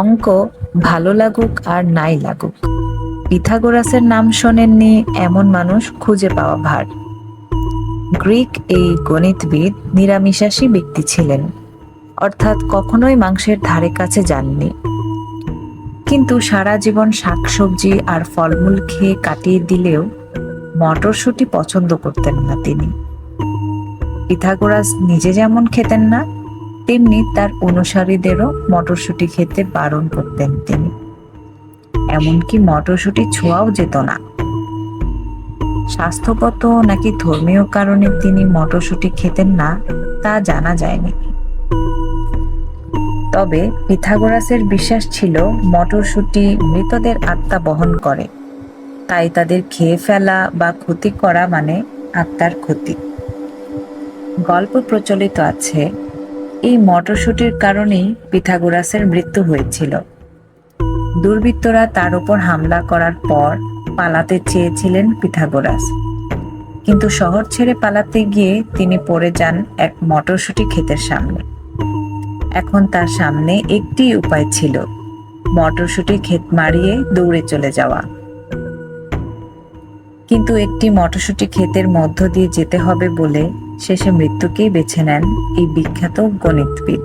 অঙ্ক ভালো লাগুক আর নাই লাগুক, পিথাগোরাসের নাম শোনেননি এমন মানুষ খুঁজে পাওয়া ভার। গ্রিক এই গণিতবিদ নিরামিষাশী ব্যক্তি ছিলেন, অর্থাৎ কখনোই মাংসের ধারে কাছে যাননি। কিন্তু সারা জীবন শাকসবজি আর ফলমূল খেয়ে কাটিয়ে দিলেও মটরশুঁটি পছন্দ করতেন না তিনি। পিথাগোরাস নিজে যেমন খেতেন না, তেমনি তার অনুসারীদেরও মটরশুঁটি খেতে বারণ করতেন তিনি। এমনকি মটরশুঁটি ছোঁয়াও যেত না। স্বাস্থ্যগত নাকি ধর্মীয় কারণে তিনি মটরশুঁটি খেতেন না তা জানা যায়নি। তবে পিথাগোরাসের বিশ্বাস ছিল মটরশুঁটি মৃতদের আত্মা বহন করে, তাই তাদের খেয়ে ফেলা বা ক্ষতি করা মানে আত্মার ক্ষতি। গল্প প্রচলিত আছে এই মটরশুঁটির কারণেই পিথাগোরাসের মৃত্যু হয়েছিল। দুর্বৃত্তরা তার উপর হামলা করার পর পালাতে চেয়েছিলেন পিথাগোরাস, কিন্তু শহর ছেড়ে পালাতে গিয়ে তিনি পড়ে যান এক মটরশুঁটি ক্ষেতের সামনে। এখন তার সামনে একটি উপায় ছিল, মটরশুঁটি ক্ষেত মারিয়ে দৌড়ে চলে যাওয়া। কিন্তু একটি মটরশুঁটি ক্ষেতের মধ্য দিয়ে যেতে হবে বলে শেষে মৃত্যুকেই বেছে নেন এই বিখ্যাত গণিতবিদ।